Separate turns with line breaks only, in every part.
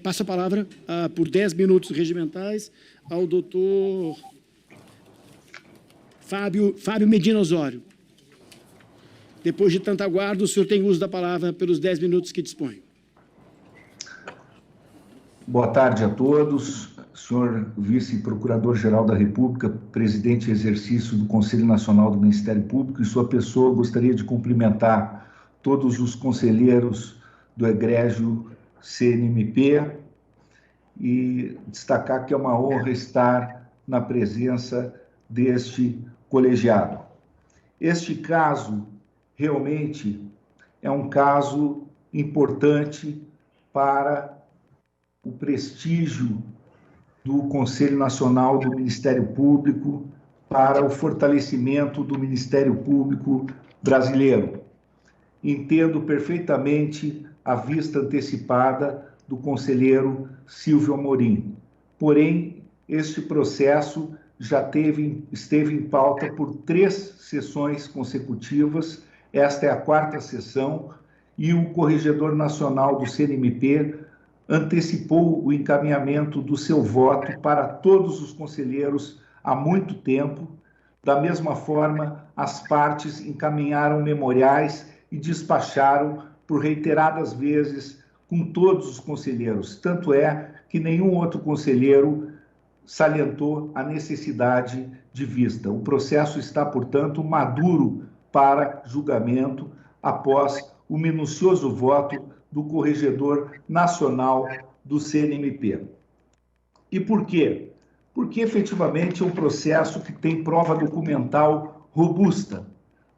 Passo a palavra por 10 minutos regimentais ao doutor Fábio Medina Osório. Depois de tanta aguardo, o senhor tem uso da palavra pelos 10 minutos que dispõe.
Boa tarde a todos. Senhor Vice-Procurador-Geral da República, presidente em exercício do Conselho Nacional do Ministério Público, e sua pessoa, gostaria de cumprimentar todos os conselheiros do egrégio CNMP e destacar que é uma honra estar na presença deste colegiado. Este caso realmente é um caso importante para o prestígio do Conselho Nacional do Ministério Público, para o fortalecimento do Ministério Público brasileiro. Entendo perfeitamente a vista antecipada do conselheiro Silvio Amorim. Porém, este processo já esteve em pauta por 3 sessões consecutivas. Esta é a 4ª sessão e o Corregedor Nacional do CNMP antecipou o encaminhamento do seu voto para todos os conselheiros há muito tempo. Da mesma forma, as partes encaminharam memoriais e despacharam por reiteradas vezes com todos os conselheiros. Tanto é que nenhum outro conselheiro salientou a necessidade de vista. O processo está, portanto, maduro para julgamento após o minucioso voto do Corregedor Nacional do CNMP. E por quê? Porque, efetivamente, é um processo que tem prova documental robusta.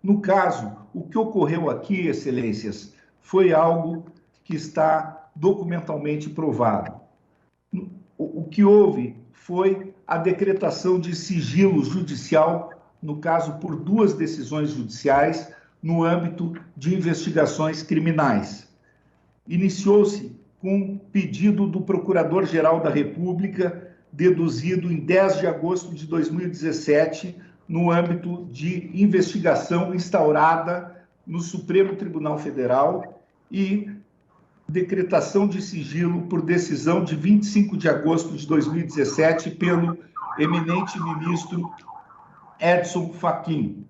No caso, o que ocorreu aqui, Excelências, foi algo que está documentalmente provado. O que houve foi a decretação de sigilo judicial, no caso, por 2 decisões judiciais, no âmbito de investigações criminais. Iniciou-se com um pedido do Procurador-Geral da República, deduzido em 10 de agosto de 2017, no âmbito de investigação instaurada no Supremo Tribunal Federal, e decretação de sigilo por decisão de 25 de agosto de 2017 pelo eminente ministro Edson Fachin,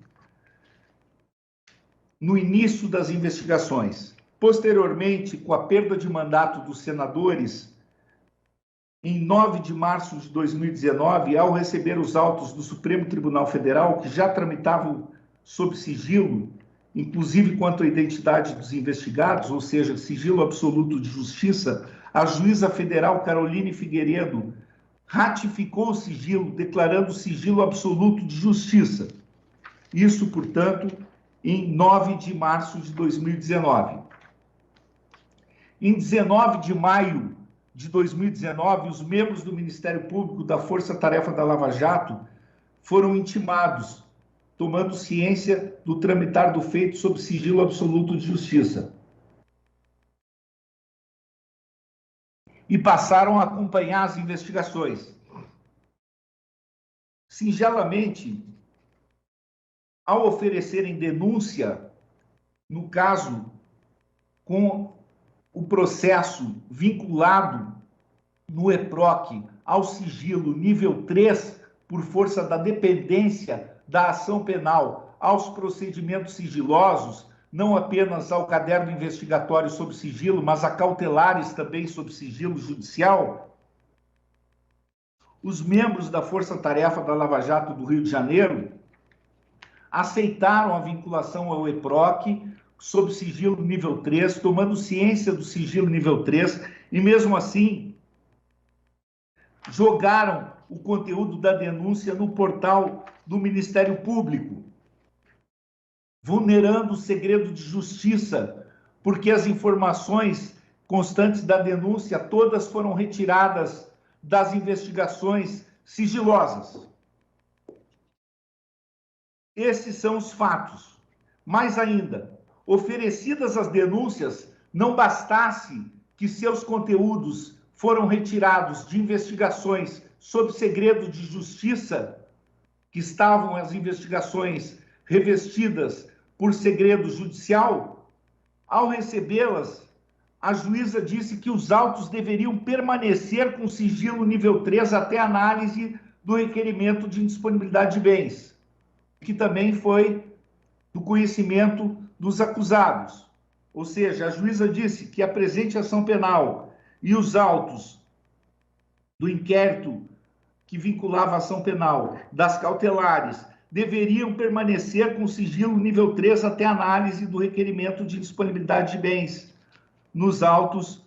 no início das investigações. Posteriormente, com a perda de mandato dos senadores, em 9 de março de 2019, ao receber os autos do Supremo Tribunal Federal, que já tramitavam sob sigilo, inclusive quanto à identidade dos investigados, ou seja, sigilo absoluto de justiça, a juíza federal Caroline Figueiredo ratificou o sigilo, declarando sigilo absoluto de justiça. Isso, portanto, em 9 de março de 2019. Em 19 de maio de 2019, os membros do Ministério Público da Força Tarefa da Lava Jato foram intimados, tomando ciência do tramitar do feito sob sigilo absoluto de justiça. E passaram a acompanhar as investigações. Singelamente, ao oferecerem denúncia, no caso, com o processo vinculado no EPROC ao sigilo nível 3, por força da dependência da ação penal aos procedimentos sigilosos, não apenas ao caderno investigatório sob sigilo, mas a cautelares também sob sigilo judicial, os membros da Força Tarefa da Lava Jato do Rio de Janeiro aceitaram a vinculação ao EPROC sob sigilo nível 3, tomando ciência do sigilo nível 3, e mesmo assim jogaram o conteúdo da denúncia no portal do Ministério Público, vulnerando o segredo de justiça, porque as informações constantes da denúncia todas foram retiradas das investigações sigilosas. Esses são os fatos. Mais ainda, oferecidas as denúncias, não bastasse que seus conteúdos foram retirados de investigações sob segredo de justiça, que estavam as investigações revestidas por segredo judicial, ao recebê-las, a juíza disse que os autos deveriam permanecer com sigilo nível 3 até análise do requerimento de indisponibilidade de bens, que também foi do conhecimento dos acusados. Ou seja, a juíza disse que a presente ação penal e os autos do inquérito que vinculava a ação penal, das cautelares, deveriam permanecer com sigilo nível 3 até análise do requerimento de disponibilidade de bens nos autos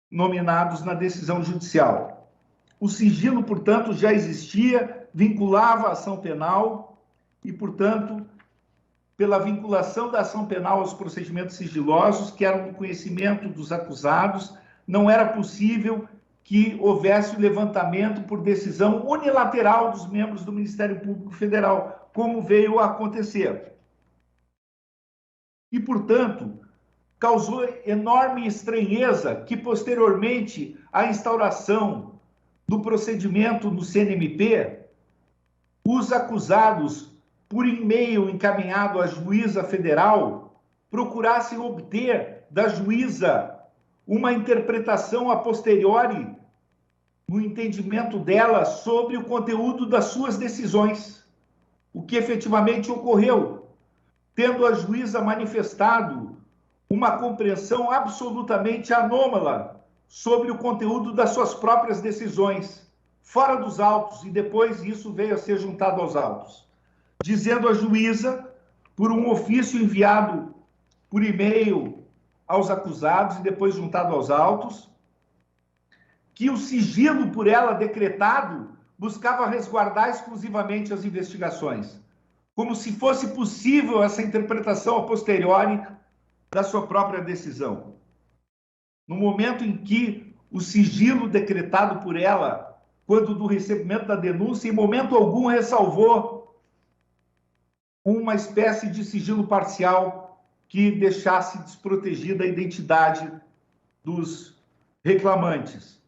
nominados na decisão judicial. O sigilo, portanto, já existia, vinculava a ação penal e, portanto, pela vinculação da ação penal aos procedimentos sigilosos, que eram do conhecimento dos acusados, não era possível que houvesse o levantamento por decisão unilateral dos membros do Ministério Público Federal, como veio a acontecer. E, portanto, causou enorme estranheza que, posteriormente à instauração do procedimento no CNMP, os acusados, por e-mail encaminhado à juíza federal, procurassem obter da juíza uma interpretação a posteriori, no entendimento dela, sobre o conteúdo das suas decisões, o que efetivamente ocorreu, tendo a juíza manifestado uma compreensão absolutamente anômala sobre o conteúdo das suas próprias decisões, fora dos autos, e depois isso veio a ser juntado aos autos, dizendo à juíza, por um ofício enviado por e-mail aos acusados e depois juntado aos autos, que o sigilo por ela decretado buscava resguardar exclusivamente as investigações, como se fosse possível essa interpretação a posteriori da sua própria decisão. No momento em que o sigilo decretado por ela, quando do recebimento da denúncia, em momento algum ressalvou uma espécie de sigilo parcial que deixasse desprotegida a identidade dos reclamantes.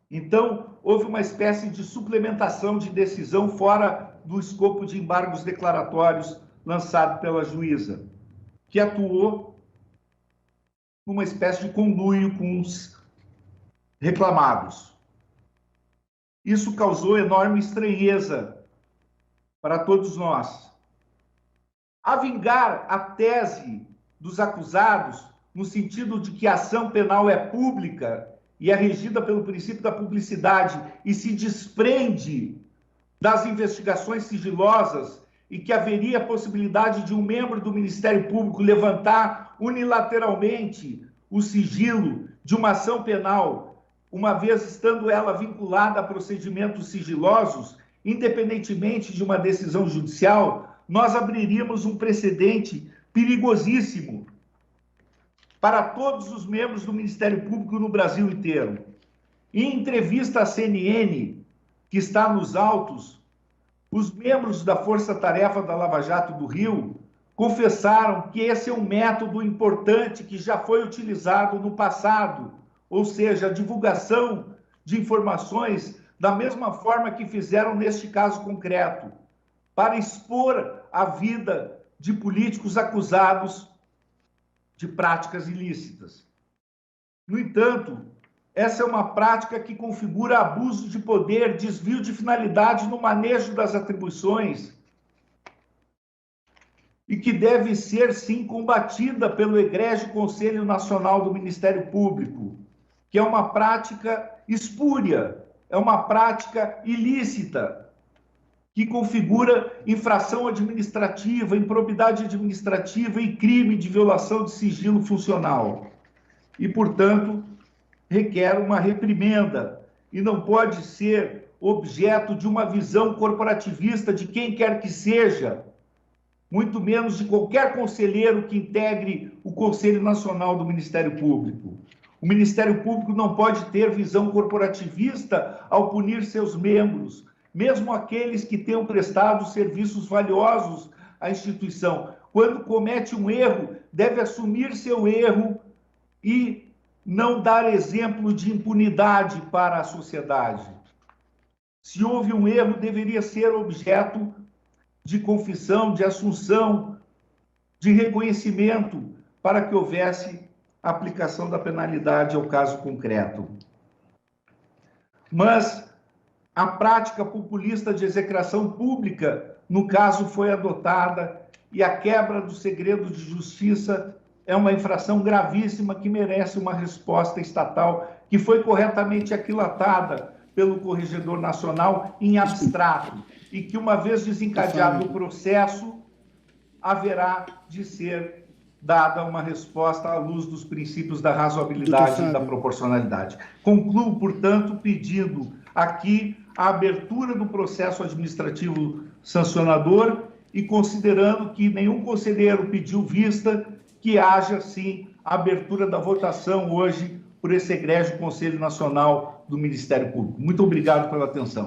Então, houve uma espécie de suplementação de decisão fora do escopo de embargos declaratórios lançado pela juíza, que atuou numa espécie de conluio com os reclamados. Isso causou enorme estranheza para todos nós. A vingar a tese dos acusados, no sentido de que a ação penal é pública e é regida pelo princípio da publicidade e se desprende das investigações sigilosas e que haveria a possibilidade de um membro do Ministério Público levantar unilateralmente o sigilo de uma ação penal, uma vez estando ela vinculada a procedimentos sigilosos, independentemente de uma decisão judicial, nós abriríamos um precedente perigosíssimo para todos os membros do Ministério Público no Brasil inteiro. Em entrevista à CNN, que está nos autos, os membros da Força Tarefa da Lava Jato do Rio confessaram que esse é um método importante que já foi utilizado no passado, ou seja, a divulgação de informações da mesma forma que fizeram neste caso concreto, para expor a vida de políticos acusados de práticas ilícitas. No entanto, essa é uma prática que configura abuso de poder, desvio de finalidade no manejo das atribuições e que deve ser, sim, combatida pelo egrégio Conselho Nacional do Ministério Público, que é uma prática espúria, é uma prática ilícita, que configura infração administrativa, improbidade administrativa e crime de violação de sigilo funcional. E, portanto, requer uma reprimenda e não pode ser objeto de uma visão corporativista de quem quer que seja, muito menos de qualquer conselheiro que integre o Conselho Nacional do Ministério Público. O Ministério Público não pode ter visão corporativista ao punir seus membros, mesmo aqueles que tenham prestado serviços valiosos à instituição. Quando comete um erro, deve assumir seu erro e não dar exemplo de impunidade para a sociedade. Se houve um erro, deveria ser objeto de confissão, de assunção, de reconhecimento, para que houvesse a aplicação da penalidade ao caso concreto. Mas a prática populista de execração pública, no caso, foi adotada e a quebra do segredo de justiça é uma infração gravíssima que merece uma resposta estatal que foi corretamente aquilatada pelo Corregedor Nacional em abstrato e que, uma vez desencadeado o processo, haverá de ser dada uma resposta à luz dos princípios da razoabilidade e da proporcionalidade. Concluo, portanto, pedindo aqui a abertura do processo administrativo sancionador e considerando que nenhum conselheiro pediu vista, que haja, sim, a abertura da votação hoje por esse egrégio Conselho Nacional do Ministério Público. Muito obrigado pela atenção.